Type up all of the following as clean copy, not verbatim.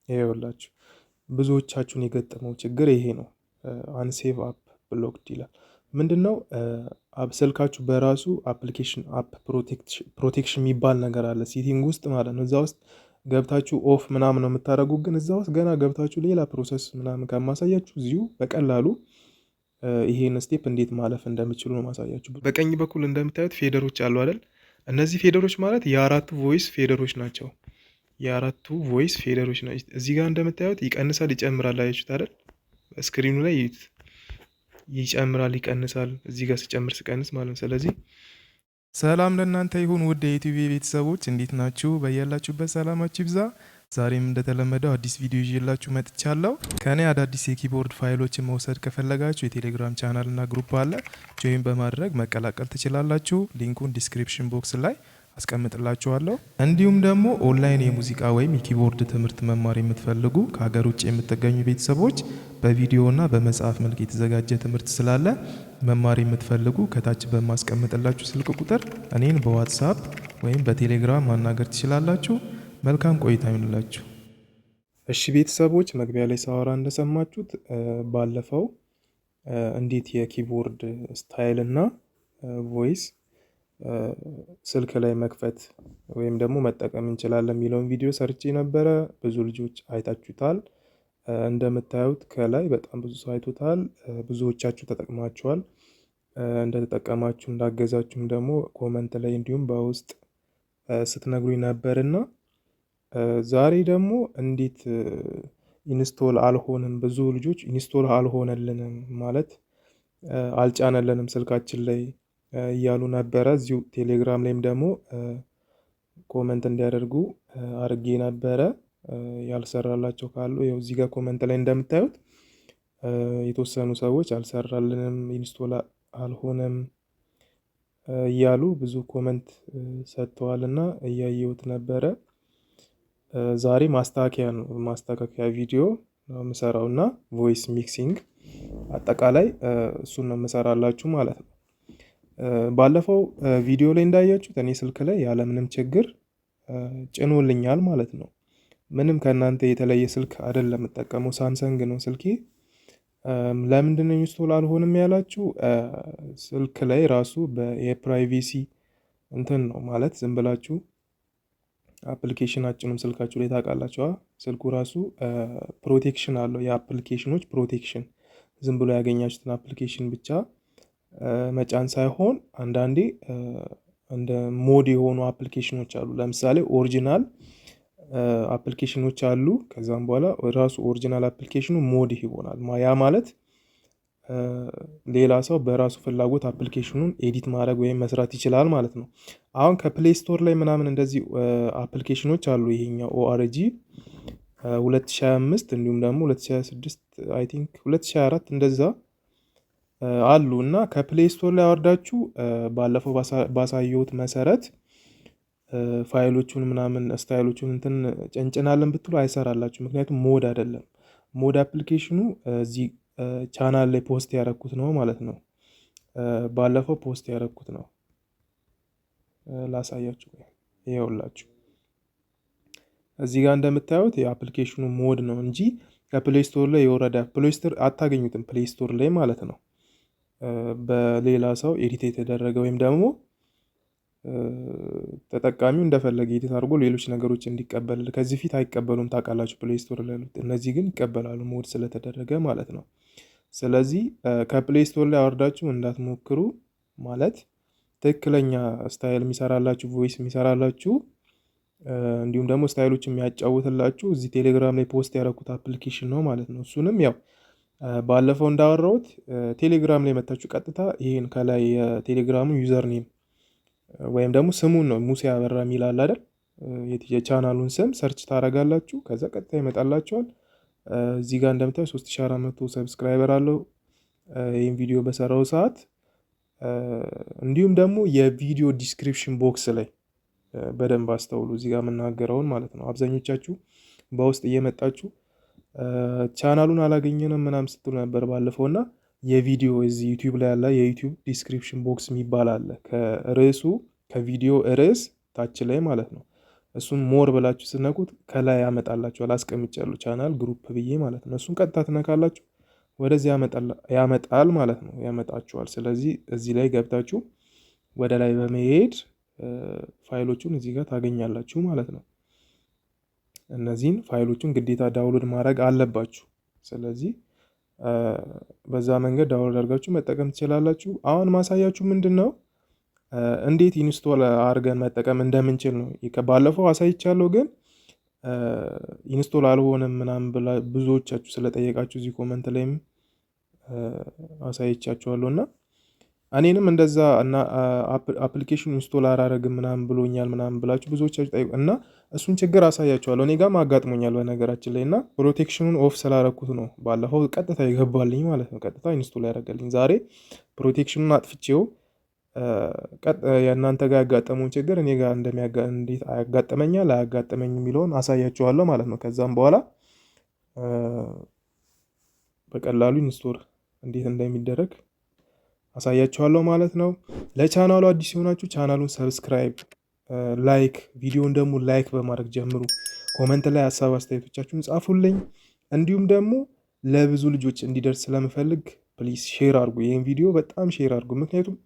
ይኸውላችሁ ብዙዎቻችሁን የገጠመው ችግር ይሄ ነው። አንሴቭ አፕ ብሎክድ ይላል። ምንድነው? ስልካችሁ በራሱ አፕሊኬሽን አፕ ፕሮቴክሽን የሚባል ነገር አለ ሴቲንግ ውስጥ ማለት ነው። እዛ ውስጥ ገብታችሁ ኦፍ ምናምን ነው የምታደርጉ። ግን እዛ ውስጥ ገና ገብታችሁ ሌላ ፕሮሰስ ምናምን ከማሳያችሁ እዚሁ በቀላሉ ይሄን ስቴፕ እንዴት ማለፍ እንደምችሉ ነው ማሳያችሁ። በቀኝ በኩል እንደምታዩት ፌደሮች አሉ አይደል? እነዚህ ፌደሮች ማለት የአራቱ ቮይስ ፌደሮች ናቸው። የአራቱ ቮይስ ፌደሮች ናቸው። እዚህ ጋር እንደምታዩት ይቀንሳል፣ ይጨምራል። አያችሁት አይደል? ስክሪኑ ላይ ይጨምራል፣ ይቀንሳል። እዚህ ጋር ስጨምር ስቀንስ ማለት ነው። ስለዚህ ሰላም ለእናንተ ይሁን ውድ የዩቲዩብ ቤተሰቦች፣ እንዴት ናችሁ? በያላችሁበት ሰላማችሁ ይብዛ። ዛሬም እንደተለመደው አዲስ ቪዲዮ ይዤላችሁ መጥቻለሁ። ከኔ አዳዲስ የኪቦርድ ፋይሎችን መውሰድ ከፈለጋችሁ የቴሌግራም ቻናል እና ግሩፕ አለ። ጆይን በማድረግ መቀላቀል ትችላላችሁ። ሊንኩን ዲስክሪፕሽን ቦክስ ላይ አስቀምጥላችኋለሁ። እንዲሁም ደግሞ ኦንላይን የሙዚቃ ወይም የኪቦርድ ትምህርት መማር የምትፈልጉ ከሀገር ውጭ የምትገኙ ቤተሰቦች በቪዲዮና በመጽሐፍ መልክ የተዘጋጀ ትምህርት ስላለ መማር የምትፈልጉ ከታች በማስቀምጥላችሁ ስልክ ቁጥር እኔን በዋትሳፕ ወይም በቴሌግራም ማናገር ትችላላችሁ። መልካም ቆይታ ይሁንላችሁ። እሺ ቤተሰቦች፣ መግቢያ ላይ ሳወራ እንደሰማችሁት ባለፈው እንዴት የኪቦርድ ስታይል እና ቮይስ ስልክ ላይ መክፈት ወይም ደግሞ መጠቀም እንችላለን የሚለውን ቪዲዮ ሰርቼ ነበረ። ብዙ ልጆች አይታችሁታል። እንደምታዩት ከላይ በጣም ብዙ ሰው አይቶታል። ብዙዎቻችሁ ተጠቅማችኋል። እንደተጠቀማችሁ እንዳገዛችሁም ደግሞ ኮመንት ላይ እንዲሁም በውስጥ ስትነግሩኝ ነበርና ዛሬ ደግሞ እንዴት ኢንስቶል አልሆንም፣ ብዙ ልጆች ኢንስቶል አልሆነልንም ማለት አልጫነልንም ስልካችን ላይ እያሉ ነበረ። እዚሁ ቴሌግራም ላይም ደግሞ ኮመንት እንዲያደርጉ አድርጌ ነበረ። ያልሰራላቸው ካሉ ይኸው እዚህ ጋር ኮመንት ላይ እንደምታዩት የተወሰኑ ሰዎች አልሰራልንም፣ ኢንስቶል አልሆነም እያሉ ብዙ ኮመንት ሰጥተዋል እና እያየሁት ነበረ። ዛሬ ማስተካከያ ቪዲዮ ነው የምሰራው እና ቮይስ ሚክሲንግ አጠቃላይ እሱን ነው የምሰራላችሁ ማለት ነው። ባለፈው ቪዲዮ ላይ እንዳያችሁት እኔ ስልክ ላይ ያለምንም ችግር ጭኖልኛል ማለት ነው። ምንም ከእናንተ የተለየ ስልክ አይደለም የምጠቀመው፣ ሳምሰንግ ነው ስልኬ። ለምንድነው ኢንስቶል አልሆንም ያላችሁ? ስልክ ላይ ራሱ የፕራይቬሲ እንትን ነው ማለት ዝም ብላችሁ አፕሊኬሽናችንም ስልካችሁ ላይ ታውቃላችኋ። ስልኩ ራሱ ፕሮቴክሽን አለው፣ የአፕሊኬሽኖች ፕሮቴክሽን። ዝም ብሎ ያገኛችሁትን አፕሊኬሽን ብቻ መጫን ሳይሆን አንዳንዴ እንደ ሞድ የሆኑ አፕሊኬሽኖች አሉ። ለምሳሌ ኦሪጂናል አፕሊኬሽኖች አሉ። ከዛም በኋላ ራሱ ኦሪጂናል አፕሊኬሽኑ ሞድ ይሆናል። ያ ማለት ሌላ ሰው በራሱ ፍላጎት አፕሊኬሽኑን ኤዲት ማድረግ ወይም መስራት ይችላል ማለት ነው። አሁን ከፕሌይ ስቶር ላይ ምናምን እንደዚህ አፕሊኬሽኖች አሉ። ይሄኛው ኦአርጂ 2025 እንዲሁም ደግሞ 2026 አይ ቲንክ 2024 እንደዛ አሉ እና ከፕሌይ ስቶር ላይ አወርዳችሁ ባለፈው ባሳየሁት መሰረት ፋይሎቹን ምናምን ስታይሎቹን እንትን ጨንጭናለን ብትሉ አይሰራላችሁ። ምክንያቱም ሞድ አይደለም። ሞድ አፕሊኬሽኑ እዚህ ቻናል ላይ ፖስት ያደረኩት ነው ማለት ነው። ባለፈው ፖስት ያደረኩት ነው። ላሳያችሁ፣ ይኸውላችሁ እዚህ ጋር እንደምታዩት የአፕሊኬሽኑ ሞድ ነው እንጂ ከፕሌይ ስቶር ላይ የወረደ ፕሌይ ስቶር አታገኙትም። ፕሌይ ስቶር ላይ ማለት ነው። በሌላ ሰው ኤዲት የተደረገ ወይም ደግሞ ተጠቃሚው እንደፈለገ ኤዲት አድርጎ ሌሎች ነገሮች እንዲቀበል ከዚህ ፊት አይቀበሉም ታውቃላችሁ፣ ፕሌይ ስቶር ላይ ያሉት። እነዚህ ግን ይቀበላሉ ሞድ ስለተደረገ ማለት ነው። ስለዚህ ከፕሌይ ስቶር ላይ አወርዳችሁ እንዳትሞክሩ ማለት ትክክለኛ ስታይል የሚሰራላችሁ ቮይስ የሚሰራላችሁ እንዲሁም ደግሞ ስታይሎች የሚያጫውትላችሁ እዚህ ቴሌግራም ላይ ፖስት ያደረኩት አፕሊኬሽን ነው ማለት ነው። እሱንም ያው ባለፈው እንዳወራሁት ቴሌግራም ላይ መታችሁ ቀጥታ ይሄን ከላይ የቴሌግራሙን ዩዘር ኔም ወይም ደግሞ ስሙን ነው ሙሴ አበራ የሚል አለ አይደል? የቻናሉን ስም ሰርች ታደርጋላችሁ። ከዛ ቀጥታ ይመጣላችኋል። እዚህ ጋር እንደምታዩ 3400 ሰብስክራይበር አለው ይህን ቪዲዮ በሰራው ሰዓት። እንዲሁም ደግሞ የቪዲዮ ዲስክሪፕሽን ቦክስ ላይ በደንብ አስተውሉ፣ እዚህ ጋር የምናገረውን ማለት ነው። አብዛኞቻችሁ በውስጥ እየመጣችሁ ቻናሉን አላገኘንም ምናምን ስትሉ ነበር ባለፈው እና የቪዲዮ እዚህ ዩቲዩብ ላይ ያለ የዩቲዩብ ዲስክሪፕሽን ቦክስ የሚባል አለ። ከርዕሱ ከቪዲዮ ርዕስ ታች ላይ ማለት ነው እሱን ሞር ብላችሁ ስነኩት ከላይ ያመጣላችኋል። አስቀምጫለሁ ቻናል ግሩፕ ብዬ ማለት ነው። እሱን ቀጥታ ትነካላችሁ ወደዚህ ያመጣል ማለት ነው፣ ያመጣችኋል። ስለዚህ እዚህ ላይ ገብታችሁ ወደ ላይ በመሄድ ፋይሎቹን እዚህ ጋር ታገኛላችሁ ማለት ነው። እነዚህን ፋይሎቹን ግዴታ ዳውንሎድ ማድረግ አለባችሁ። ስለዚህ በዛ መንገድ ዳውንሎድ አድርጋችሁ መጠቀም ትችላላችሁ። አሁን ማሳያችሁ ምንድን ነው እንዴት ኢንስቶል አድርገን መጠቀም እንደምንችል ነው። ባለፈው አሳይቻለሁ፣ ግን ኢንስቶል አልሆነም ምናምን ብላ ብዙዎቻችሁ ስለጠየቃችሁ እዚህ ኮመንት ላይም አሳይቻችኋለሁ እና እኔንም እንደዛ እና አፕሊኬሽን ኢንስቶል አላረግም ምናምን ብሎኛል ምናምን ብላችሁ ብዙዎቻችሁ ጠይቁ እና እሱን ችግር አሳያችኋለሁ። እኔ ጋርም አጋጥሞኛል በነገራችን ላይ እና ፕሮቴክሽኑን ኦፍ ስላረኩት ነው ባለፈው ቀጥታ ይገባልኝ ማለት ነው። ቀጥታ ኢንስቶል ያደረገልኝ። ዛሬ ፕሮቴክሽኑን አጥፍቼው የእናንተ ጋር ያጋጠመውን ችግር እኔ ጋር እንዴት ያጋጠመኛል አያጋጠመኝ የሚለውን አሳያችኋለሁ ማለት ነው። ከዛም በኋላ በቀላሉ ኢንስቶል እንዴት እንደሚደረግ አሳያችኋለሁ ማለት ነው። ለቻናሉ አዲስ የሆናችሁ ቻናሉን ሰብስክራይብ፣ ላይክ፣ ቪዲዮን ደግሞ ላይክ በማድረግ ጀምሩ። ኮመንት ላይ ሀሳብ አስተያየቶቻችሁን ጻፉልኝ። እንዲሁም ደግሞ ለብዙ ልጆች እንዲደርስ ስለምፈልግ ፕሊዝ ሼር አድርጉ። ይህን ቪዲዮ በጣም ሼር አድርጉ። ምክንያቱም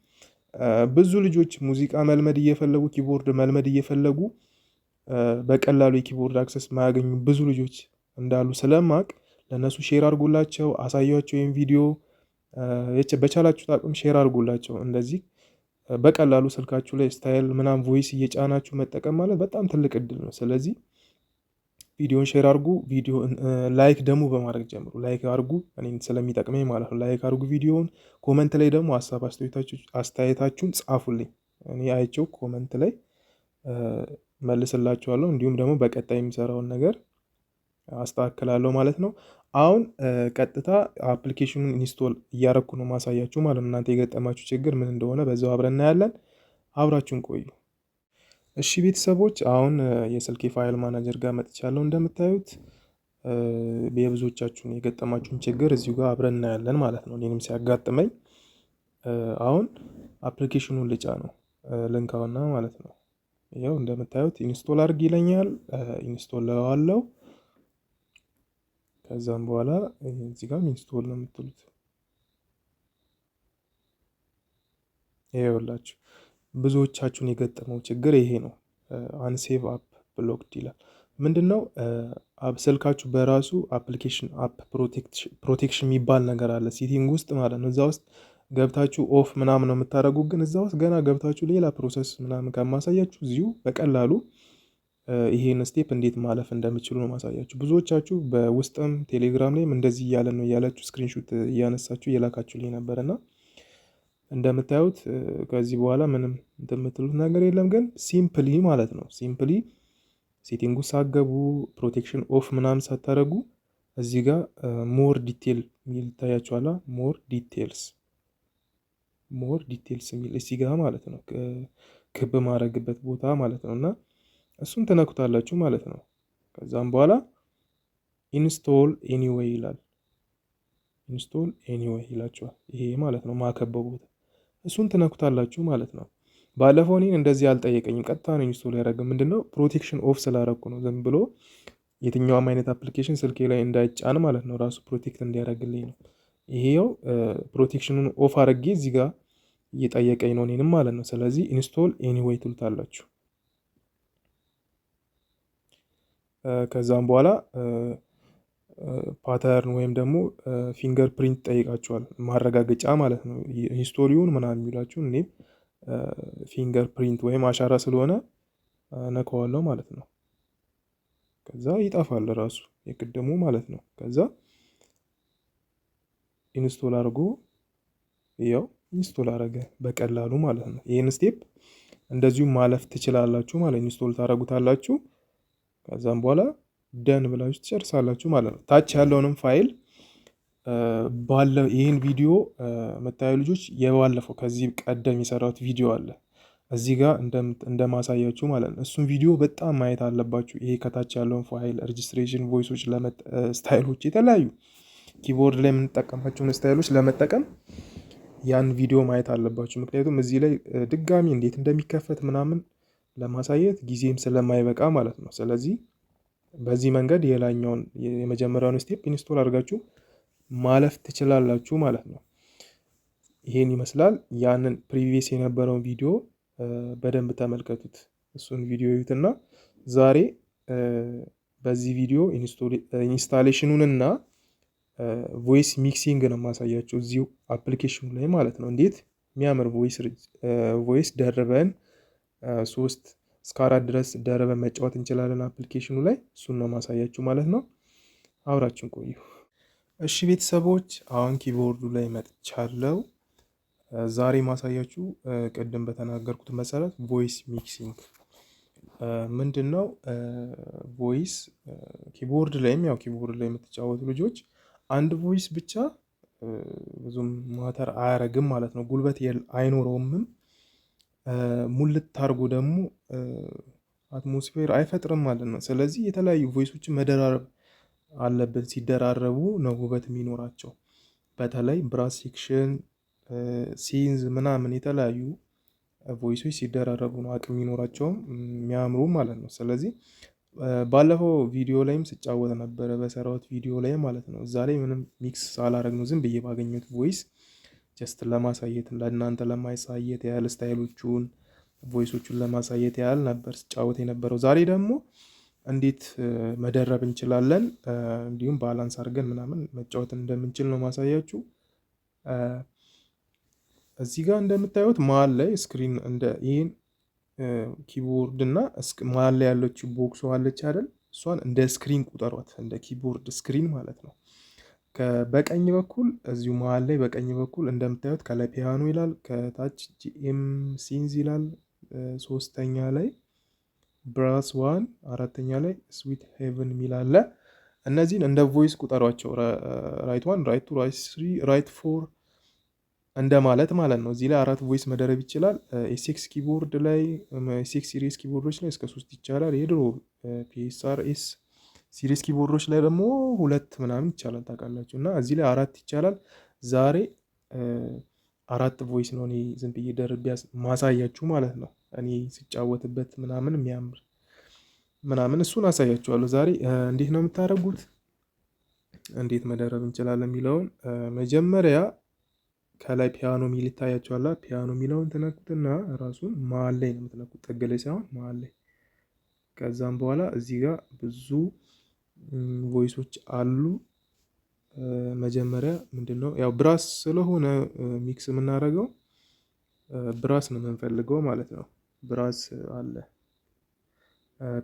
ብዙ ልጆች ሙዚቃ መልመድ እየፈለጉ ኪቦርድ መልመድ እየፈለጉ በቀላሉ የኪቦርድ አክሰስ ማያገኙ ብዙ ልጆች እንዳሉ ስለማቅ ለእነሱ ሼር አድርጉላቸው፣ አሳያቸው። ይህን ቪዲዮ በቻላችሁት አቅም ሼር አድርጉላቸው። እንደዚህ በቀላሉ ስልካችሁ ላይ ስታይል ምናምን ቮይስ እየጫናችሁ መጠቀም ማለት በጣም ትልቅ እድል ነው። ስለዚህ ቪዲዮን ሼር አድርጉ። ቪዲዮ ላይክ ደግሞ በማድረግ ጀምሩ። ላይክ አድርጉ፣ እኔን ስለሚጠቅመኝ ማለት ነው። ላይክ አድርጉ ቪዲዮውን። ኮመንት ላይ ደግሞ ሀሳብ አስተያየታችሁን ጻፉልኝ። እኔ አይቼው ኮመንት ላይ መልስላችኋለሁ። እንዲሁም ደግሞ በቀጣይ የሚሰራውን ነገር አስተካክላለሁ ማለት ነው። አሁን ቀጥታ አፕሊኬሽኑን ኢንስቶል እያረኩ ነው ማሳያችሁ ማለት ነው። እናንተ የገጠማችሁ ችግር ምን እንደሆነ በዛው አብረን እናያለን። አብራችሁን ቆዩ። እሺ ቤተሰቦች፣ አሁን የስልኬ ፋይል ማናጀር ጋር መጥቻለሁ። እንደምታዩት የብዙዎቻችሁን የገጠማችሁን ችግር እዚሁ ጋር አብረን እናያለን ማለት ነው። እኔንም ሲያጋጥመኝ አሁን አፕሊኬሽኑን ልጫ ነው ልንካውና ማለት ነው። ያው እንደምታዩት ኢንስቶል አድርግ ይለኛል። ኢንስቶል ለዋለው። ከዛም በኋላ እዚህ ጋር ኢንስቶል ነው የምትሉት። ይኸውላችሁ ብዙዎቻችሁን የገጠመው ችግር ይሄ ነው። አንሴቭ አፕ ብሎክድ ይላል። ምንድነው? ስልካችሁ በራሱ አፕሊኬሽን አፕ ፕሮቴክሽን የሚባል ነገር አለ ሴቲንግ ውስጥ ማለት ነው። እዛ ውስጥ ገብታችሁ ኦፍ ምናምን ነው የምታደርጉ። ግን እዛ ውስጥ ገና ገብታችሁ ሌላ ፕሮሰስ ምናምን ከማሳያችሁ እዚሁ በቀላሉ ይሄን ስቴፕ እንዴት ማለፍ እንደምችሉ ነው ማሳያችሁ። ብዙዎቻችሁ በውስጥም ቴሌግራም ላይም እንደዚህ እያለ ነው እያላችሁ ስክሪንሾት እያነሳችሁ እየላካችሁልኝ ነበር እና እንደምታዩት ከዚህ በኋላ ምንም የምትሉት ነገር የለም። ግን ሲምፕሊ ማለት ነው ሲምፕሊ ሴቲንጉ ሳገቡ ፕሮቴክሽን ኦፍ ምናምን ሳታደረጉ እዚህ ጋር ሞር ዲቴል የሚል ይታያችኋላ። ሞር ዲቴልስ የሚል እዚህ ጋር ማለት ነው ክብ ማድረግበት ቦታ ማለት ነው። እና እሱን ትነኩታላችሁ ማለት ነው። ከዛም በኋላ ኢንስቶል ኤኒዌይ ይላል። ኢንስቶል ኤኒዌይ ይላችኋል። ይሄ ማለት ነው ማከበው ቦታ። እሱን ትነኩታላችሁ ማለት ነው። ባለፈው እኔን እንደዚህ አልጠየቀኝም። ቀጥታ ነው ኢንስቶል ያደረገ። ምንድነው? ፕሮቴክሽን ኦፍ ስላደረኩ ነው። ዝም ብሎ የትኛውም አይነት አፕሊኬሽን ስልኬ ላይ እንዳይጫን ማለት ነው። ራሱ ፕሮቴክት እንዲያደርግልኝ ነው። ይሄው ፕሮቴክሽኑን ኦፍ አድርጌ እዚህ ጋር እየጠየቀኝ ነው እኔንም ማለት ነው። ስለዚህ ኢንስቶል ኤኒዌይ ትሉታላችሁ። ከዛም በኋላ ፓተርን ወይም ደግሞ ፊንገር ፕሪንት ጠይቃችኋል፣ ማረጋገጫ ማለት ነው። ሂስቶሪውን ምናምን የሚላችሁ እኔም ፊንገር ፕሪንት ወይም አሻራ ስለሆነ ነከዋለሁ ማለት ነው። ከዛ ይጠፋል ራሱ የቅድሙ ማለት ነው። ከዛ ኢንስቶል አድርጎ ያው ኢንስቶል አደረገ በቀላሉ ማለት ነው። ይህን ስቴፕ እንደዚሁም ማለፍ ትችላላችሁ ማለት ኢንስቶል ታደርጉታላችሁ። ከዛም በኋላ ደን ብላችሁ ትጨርሳላችሁ ማለት ነው። ታች ያለውንም ፋይል ይህን ቪዲዮ የምታዩ ልጆች የባለፈው ከዚህ ቀደም የሰራሁት ቪዲዮ አለ እዚህ ጋር እንደማሳያችሁ ማለት ነው። እሱም ቪዲዮ በጣም ማየት አለባችሁ። ይሄ ከታች ያለውን ፋይል ሬጅስትሬሽን ቮይሶች ስታይሎች፣ የተለያዩ ኪቦርድ ላይ የምንጠቀማቸውን ስታይሎች ለመጠቀም ያን ቪዲዮ ማየት አለባችሁ። ምክንያቱም እዚህ ላይ ድጋሚ እንዴት እንደሚከፈት ምናምን ለማሳየት ጊዜም ስለማይበቃ ማለት ነው። ስለዚህ በዚህ መንገድ የላኛውን የመጀመሪያውን ስቴፕ ኢንስቶል አድርጋችሁ ማለፍ ትችላላችሁ ማለት ነው። ይሄን ይመስላል። ያንን ፕሪቪየስ የነበረውን ቪዲዮ በደንብ ተመልከቱት። እሱን ቪዲዮ እዩትና ዛሬ በዚህ ቪዲዮ ኢንስታሌሽኑን እና ቮይስ ሚክሲንግ ነው የማሳያቸው እዚሁ አፕሊኬሽኑ ላይ ማለት ነው። እንዴት የሚያምር ቮይስ ደርበን 3 እስከ 4 ድረስ ደርበን መጫወት እንችላለን አፕሊኬሽኑ ላይ። እሱን ነው ማሳያችሁ ማለት ነው። አብራችን ቆዩ። እሺ ቤተሰቦች፣ አሁን ኪቦርዱ ላይ መጥቻለሁ። ዛሬ ማሳያችሁ ቅድም በተናገርኩት መሰረት ቮይስ ሚክሲንግ ምንድን ነው? ቮይስ ኪቦርድ ላይም ያው ኪቦርድ ላይ የምትጫወቱ ልጆች አንድ ቮይስ ብቻ ብዙም ማተር አያረግም ማለት ነው። ጉልበት አይኖረውምም። ሙልት አርጎ ደግሞ አትሞስፌር አይፈጥርም ማለት ነው። ስለዚህ የተለያዩ ቮይሶችን መደራረብ አለብን። ሲደራረቡ ነው ውበት የሚኖራቸው። በተለይ ብራስ ሴክሽን፣ ሲንዝ ምናምን የተለያዩ ቮይሶች ሲደራረቡ ነው አቅም የሚኖራቸውም የሚያምሩ ማለት ነው። ስለዚህ ባለፈው ቪዲዮ ላይም ስጫወት ነበረ፣ በሰራሁት ቪዲዮ ላይ ማለት ነው። እዛ ላይ ምንም ሚክስ ሳላረግ ነው ዝም ብዬ ባገኘሁት ቮይስ ጀስት ለማሳየት ለእናንተ ለማሳየት ያህል ስታይሎቹን ቮይሶቹን ለማሳየት ያህል ነበር ስጫወት የነበረው። ዛሬ ደግሞ እንዴት መደረብ እንችላለን እንዲሁም ባላንስ አድርገን ምናምን መጫወት እንደምንችል ነው ማሳያችሁ። እዚህ ጋር እንደምታዩት መሀል ላይ ስክሪን እንደ ይህን ኪቦርድ እና መሀል ላይ ያለችው ቦክስ አለች አይደል? እሷን እንደ ስክሪን ቁጠሯት፣ እንደ ኪቦርድ ስክሪን ማለት ነው። በቀኝ በኩል እዚሁ መሀል ላይ በቀኝ በኩል እንደምታዩት ከላይ ፒያኖ ይላል፣ ከታች ጂኤም ሲንዝ ይላል፣ ሶስተኛ ላይ ብራስ ዋን፣ አራተኛ ላይ ስዊት ሄቨን የሚል አለ። እነዚህን እንደ ቮይስ ቁጠሯቸው። ራይት ዋን፣ ራይት ቱ፣ ራይት ስሪ፣ ራይት ፎር እንደ ማለት ነው። እዚህ ላይ 4 ቮይስ መደረብ ይችላል። ኤስኤክስ ኪቦርድ ላይ ኤስኤክስ ሲሪስ ኪቦርዶች ላይ እስከ 3 ይቻላል። የድሮ ፒኤስአርኤስ ሲሪስ ኪቦርዶች ላይ ደግሞ 2 ምናምን ይቻላል ታውቃላችሁ። እና እዚህ ላይ 4 ይቻላል። ዛሬ 4 ቮይስ ነው እኔ ዝም ብዬ ደርቤ ማሳያችሁ ማለት ነው። እኔ ስጫወትበት ምናምን የሚያምር ምናምን እሱን አሳያችኋለሁ ዛሬ። እንዴት ነው የምታደርጉት? እንዴት መደረብ እንችላለን የሚለውን መጀመሪያ ከላይ ፒያኖ ሚል ይታያችኋል። ፒያኖ ሚለውን ትነኩትና ራሱን መሀል ላይ ነው የምትነኩት፣ ጥግ ላይ ሳይሆን መሀል ላይ። ከዛም በኋላ እዚህ ጋር ብዙ ቮይሶች አሉ። መጀመሪያ ምንድነው ያው ብራስ ስለሆነ ሚክስ የምናደርገው ብራስ ነው የምንፈልገው ማለት ነው። ብራስ አለ።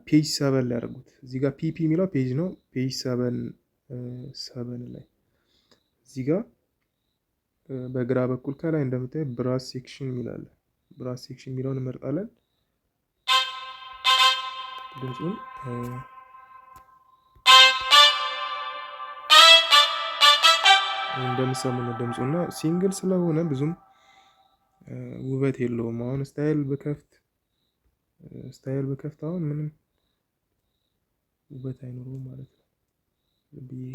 ፔጅ 7 ላይ ያደርጉት። እዚህ ጋር ፒፒ የሚለው ፔጅ ነው። ፔጅ 7 ላይ እዚህ ጋር በግራ በኩል ከላይ እንደምታዩት ብራስ ሴክሽን የሚላለ ብራስ ሴክሽን የሚለውን እንመርጣለን። ድምፁን እንደምሰሙ ነው ድምፁና ሲንግል ስለሆነ ብዙም ውበት የለውም። አሁን ስታይል በከፍት አሁን ምንም ውበት አይኖረውም ማለት ነው። ብዬ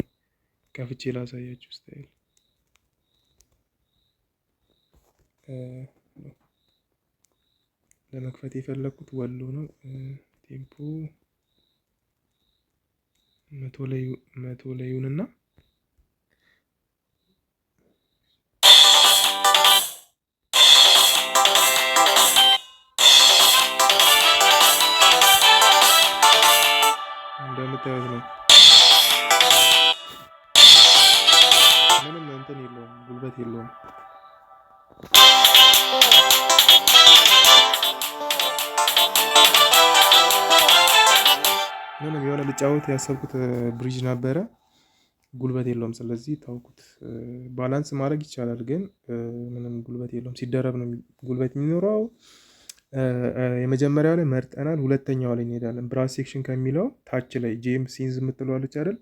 ከፍቼ ላሳያችሁ ስታይል ለመክፈት የፈለኩት ወሎ ነው። ቴምፖ 100 ላይ ይሁንና እንደምታዩት ነው። ምንም እንትን የለውም፣ ጉልበት የለውም። ምንም የሆነ ልጫወት ያሰብኩት ብሪጅ ነበረ፣ ጉልበት የለውም። ስለዚህ ታውቁት። ባላንስ ማድረግ ይቻላል ግን ምንም ጉልበት የለውም። ሲደረብ ነው ጉልበት የሚኖረው። የመጀመሪያው ላይ መርጠናል። ሁለተኛው ላይ እንሄዳለን። ብራስ ሴክሽን ከሚለው ታች ላይ ጄም ሲንዝ የምትለዋለች አይደል?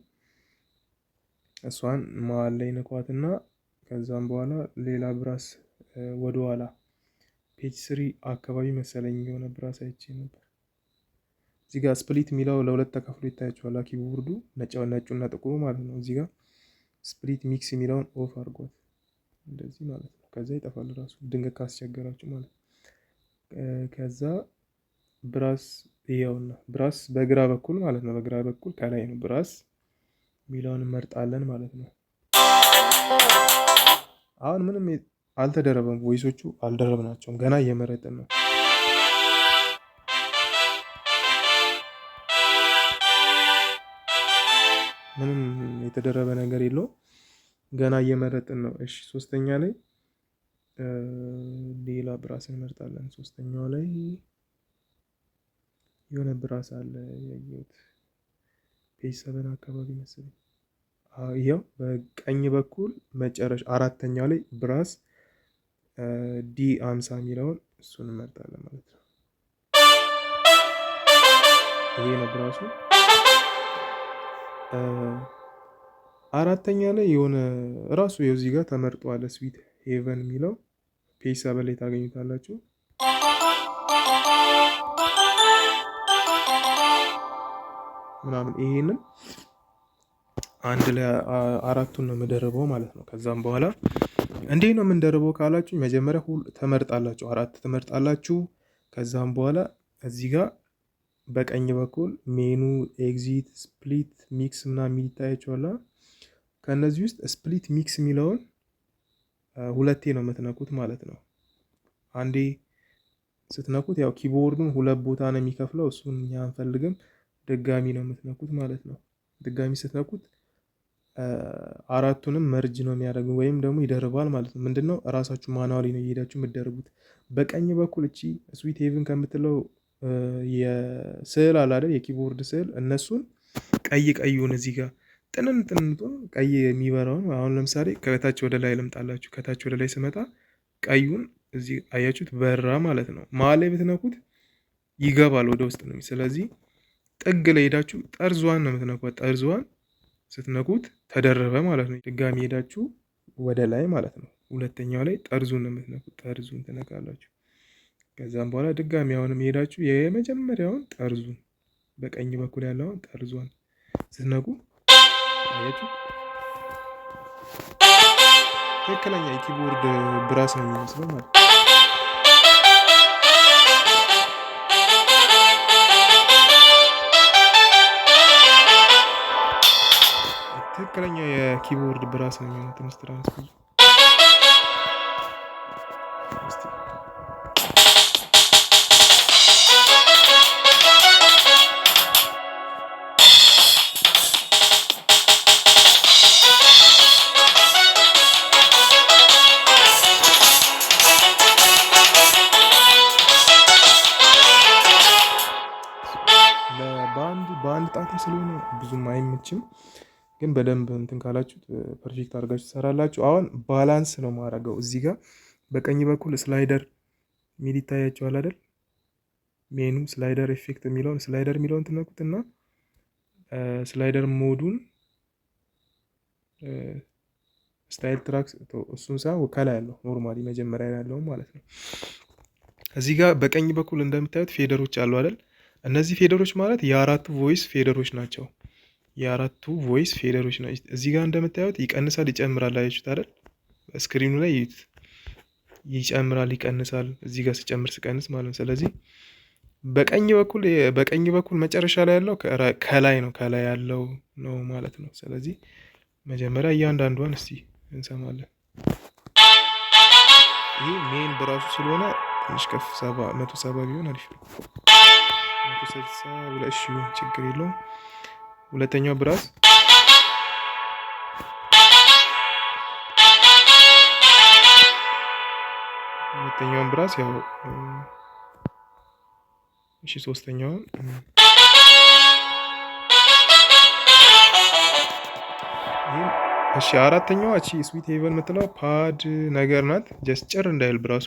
እሷን መሀል ላይ ነኳትና ከዛም በኋላ ሌላ ብራስ ወደኋላ ፔጅ 3 አካባቢ መሰለኝ የሆነ ብራስ አይቼ ነበር። እዚህ ጋር ስፕሊት የሚለው ለሁለት ተከፍሎ ይታያቸዋል። ኪቦርዱ ነጩና ጥቁሩ ማለት ነው። እዚህ ጋር ስፕሊት ሚክስ የሚለውን ኦፍ አድርጓት እንደዚህ ማለት ነው። ከዛ ይጠፋል ራሱ ድንገት ካስቸገራችሁ ማለት ነው። ከዛ ብራስ ይኸውና፣ ብራስ በግራ በኩል ማለት ነው። በግራ በኩል ከላይ ነው ብራስ የሚለውን እንመርጣለን ማለት ነው። አሁን ምንም አልተደረበም፣ ቮይሶቹ አልደረብናቸውም፣ ገና እየመረጥን ነው። ምንም የተደረበ ነገር የለውም፣ ገና እየመረጥን ነው። እሺ ሶስተኛ ላይ ሌላ ብራስ እንመርጣለን። ሶስተኛው ላይ የሆነ ብራስ አለ ያየሁት ፔጅ 7 አካባቢ መሰለኝ። ይኸው በቀኝ በኩል መጨረሻ አራተኛው ላይ ብራስ D50 የሚለውን እሱን እንመርጣለን ማለት ነው። ይሄ ነው ብራሱ። አራተኛ ላይ የሆነ ራሱ የዚህ ጋር ተመርጧል፣ ስዊት ሄቨን የሚለው ፔጅ 7 ላይ ታገኙታላችሁ። ምናምን ይሄንን አንድ ላይ አራቱን ነው የምደርበው ማለት ነው። ከዛም በኋላ እንዴት ነው የምንደርበው ካላችሁ መጀመሪያ ተመርጣላችሁ፣ አራት ትመርጣላችሁ። ከዛም በኋላ እዚህ ጋር በቀኝ በኩል ሜኑ፣ ኤግዚት፣ ስፕሊት፣ ሚክስ ምናምን የሚል ይታያችኋል። ከእነዚህ ውስጥ ስፕሊት ሚክስ የሚለውን ሁለቴ ነው የምትነኩት ማለት ነው። አንዴ ስትነኩት ያው ኪቦርዱን ሁለት ቦታ ነው የሚከፍለው፣ እሱን እኛ አንፈልግም። ድጋሚ ነው የምትነኩት ማለት ነው። ድጋሚ ስትነኩት አራቱንም መርጅ ነው የሚያደርጉ ወይም ደግሞ ይደርባል ማለት ነው። ምንድነው እራሳችሁ ማኑዋሊ ነው እየሄዳችሁ የምትደርቡት። በቀኝ በኩል እቺ ስዊት ሄቭን ከምትለው የስዕል አለ አይደል፣ የኪቦርድ ስዕል፣ እነሱን ቀይ ቀዩን እዚህ ጋር ጥንጡን ቀይ የሚበራውን አሁን ለምሳሌ ከታች ወደ ላይ ልምጣላችሁ። ከታች ወደ ላይ ስመጣ ቀዩን እዚህ አያችሁት በራ ማለት ነው። መሀል ላይ ብትነኩት ይገባል ወደ ውስጥ ነው። ስለዚህ ጥግ ላይ ሄዳችሁ ጠርዟን ነው የምትነኩት። ጠርዟን ስትነኩት ተደረበ ማለት ነው። ድጋሚ ሄዳችሁ ወደ ላይ ማለት ነው። ሁለተኛው ላይ ጠርዙን ነው የምትነኩት። ጠርዙን ትነካላችሁ። ከዛም በኋላ ድጋሚ አሁንም ሄዳችሁ የመጀመሪያውን ጠርዙን በቀኝ በኩል ያለውን ጠርዟን ስትነኩ አያችሁ ትክክለኛ የኪቦርድ ብራስ ነው የሚመስለው ማለት ነው። ትክክለኛ የኪቦርድ ብራስ ነው የሚሆነው። ትንሽ ትራንስፈር በአንድ ጣቴ ስለሆነ ብዙም አይመችም፣ ግን በደንብ እንትን ካላችሁት ፐርፌክት አድርጋችሁ ትሰራላችሁ። አሁን ባላንስ ነው ማድረገው። እዚህ ጋር በቀኝ በኩል ስላይደር ሚል ይታያችኋል አይደል? ሜኑ ስላይደር ኤፌክት የሚለውን ስላይደር የሚለውን ትነኩትና ስላይደር ሞዱን ስታይል ትራክስ እሱን ሳ ከላይ ያለው ኖርማሊ መጀመሪያ ያለው ማለት ነው። እዚህ ጋር በቀኝ በኩል እንደምታዩት ፌደሮች አሉ አይደል? እነዚህ ፌደሮች ማለት የአራቱ ቮይስ ፌደሮች ናቸው። የአራቱ ቮይስ ፌደሮች ናቸው። እዚህ ጋር እንደምታዩት ይቀንሳል፣ ይጨምራል። አያችሁት አይደል? ስክሪኑ ላይ ይጨምራል፣ ይቀንሳል። እዚህ ጋር ስጨምር ስቀንስ ማለት ነው። ስለዚህ በቀኝ በኩል መጨረሻ ላይ ያለው ከላይ ነው፣ ከላይ ያለው ነው ማለት ነው። ስለዚህ መጀመሪያ እያንዳንዷን እስቲ እንሰማለን። ይህ ሜን በራሱ ስለሆነ ትንሽ ከፍ 170 ቢሆን አሪፍ ነው። 162 ሺህ ችግር የለውም። ሁለተኛው ብራስ ሁለተኛውን ብራስ ያው እሺ፣ ሶስተኛውን እሺ፣ አራተኛዋ እቺ ስዊት ሄቨን የምትለው ፓድ ነገር ናት። ጀስት ጭር እንዳይል ብራሱ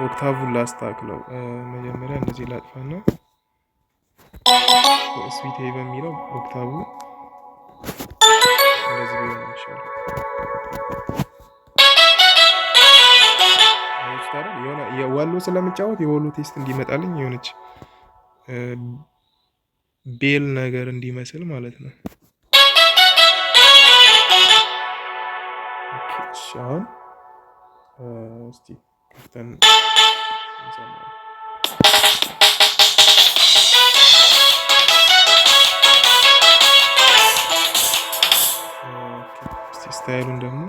ኦክታቡን ላስተካክለው። መጀመሪያ እንደዚህ ላጥፋና ስዊት ሄቨን የሚለው ኦክታቡ እንደዚህ ቢሆን ይሻላል። የወሎ ስለምጫወት የወሎ ቴስት እንዲመጣልኝ የሆነች ቤል ነገር እንዲመስል ማለት ነው። አሁን እስቲ ከፍተን እንሰማለን። እስቲ ስታይሉን ደግሞ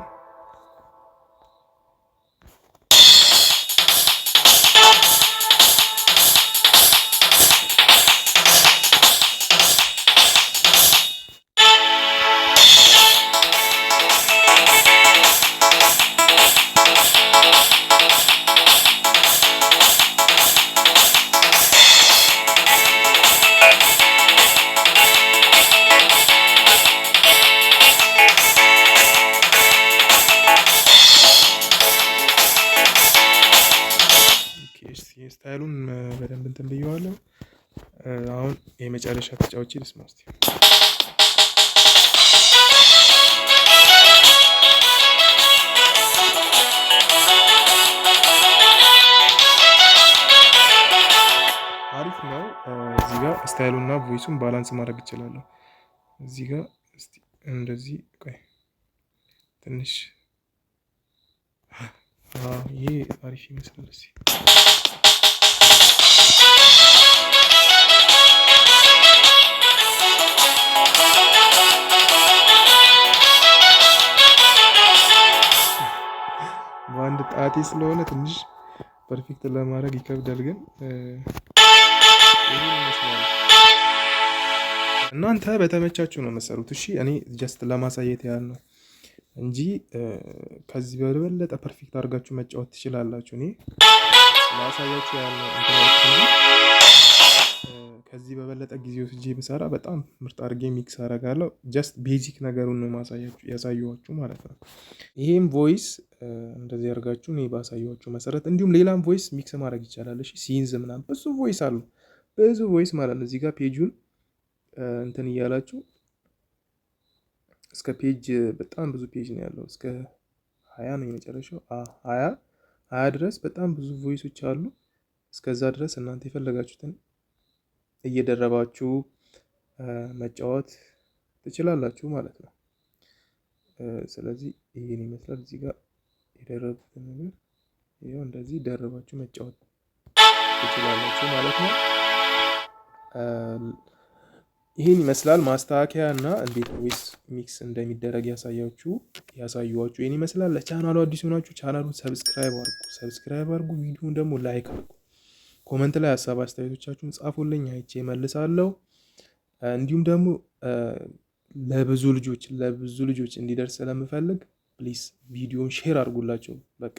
ስታይሉን በደንብ እንትን ብየዋለሁ። አሁን የመጨረሻ ተጫዋች ልስማ እስቲ። አሪፍ ነው። እዚህ ጋር ስታይሉና ቮይሱን ባላንስ ማድረግ እችላለሁ። እዚህ ጋር እስቲ እንደዚህ ቆይ ትንሽ ይሄ አሪፍ ይመስላል። እስቲ በአንድ ጣቴ ስለሆነ ትንሽ ፐርፌክት ለማድረግ ይከብዳል፣ ግን እናንተ በተመቻችሁ ነው መሰሩት። እሺ እኔ ጀስት ለማሳየት ያህል ነው እንጂ ከዚህ በበለጠ ፐርፌክት አድርጋችሁ መጫወት ትችላላችሁ። እኔ ለማሳያችሁ ያህል ነው። ከዚህ በበለጠ ጊዜ ወስጄ ብሰራ በጣም ምርጥ አድርጌ ሚክስ አደርጋለሁ። ጀስት ቤዚክ ነገሩን ነው ያሳየኋችሁ ማለት ነው። ይሄም ቮይስ እንደዚህ አድርጋችሁ እኔ ባሳየኋችሁ መሰረት እንዲሁም ሌላም ቮይስ ሚክስ ማድረግ ይቻላል። እሺ ሲንዝ ምናምን ብዙ ቮይስ አሉ፣ ብዙ ቮይስ ማለት ነው። እዚህ ጋር ፔጁን እንትን እያላችሁ እስከ ፔጅ በጣም ብዙ ፔጅ ነው ያለው። እስከ 20 ነው የመጨረሻው። 20 ድረስ በጣም ብዙ ቮይሶች አሉ። እስከዛ ድረስ እናንተ የፈለጋችሁትን እየደረባችሁ መጫወት ትችላላችሁ ማለት ነው። ስለዚህ ይሄን ይመስላል። እዚህ ጋር የደረቡትን ነገር ይሄው እንደዚህ ደረባችሁ መጫወት ትችላላችሁ ማለት ነው። ይሄን ይመስላል ማስተካከያ እና እንዴት ቮይስ ሚክስ እንደሚደረግ ያሳዩዋችሁ ይሄን ይመስላል። ለቻናሉ አዲስ ሆናችሁ ቻናሉን ሰብስክራይብ አድርጉ። ቪዲዮውን ደግሞ ላይክ አድርጉ። ኮመንት ላይ ሀሳብ አስተያየቶቻችሁን ጻፉልኝ፣ አይቼ መልሳለሁ። እንዲሁም ደግሞ ለብዙ ልጆች እንዲደርስ ስለምፈልግ ፕሊስ ቪዲዮን ሼር አድርጉላቸው በቃ።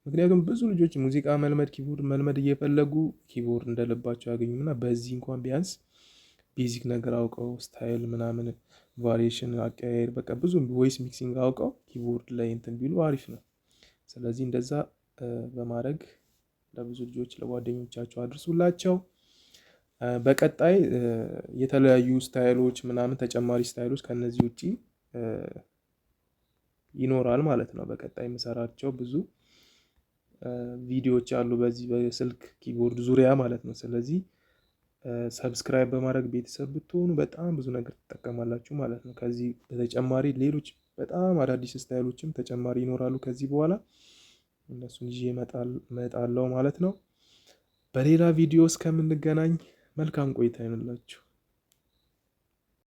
ምክንያቱም ብዙ ልጆች ሙዚቃ መልመድ ኪቦርድ መልመድ እየፈለጉ ኪቦርድ እንደልባቸው ያገኙም እና በዚህ እንኳን ቢያንስ ቤዚክ ነገር አውቀው ስታይል ምናምን ቫሪዬሽን አቀያየር በቃ ብዙ ቮይስ ሚክሲንግ አውቀው ኪቦርድ ላይ እንትን ቢሉ አሪፍ ነው። ስለዚህ እንደዛ በማድረግ ለብዙ ልጆች ለጓደኞቻቸው አድርሱላቸው። በቀጣይ የተለያዩ ስታይሎች ምናምን ተጨማሪ ስታይሎች ከነዚህ ውጪ ይኖራል ማለት ነው። በቀጣይ የምሰራቸው ብዙ ቪዲዮዎች አሉ በዚህ በስልክ ኪቦርድ ዙሪያ ማለት ነው። ስለዚህ ሰብስክራይብ በማድረግ ቤተሰብ ብትሆኑ በጣም ብዙ ነገር ትጠቀማላችሁ ማለት ነው። ከዚህ በተጨማሪ ሌሎች በጣም አዳዲስ ስታይሎችም ተጨማሪ ይኖራሉ ከዚህ በኋላ እነሱን ይዤ እመጣለሁ ማለት ነው። በሌላ ቪዲዮ እስከምንገናኝ መልካም ቆይታ ይሁንላችሁ።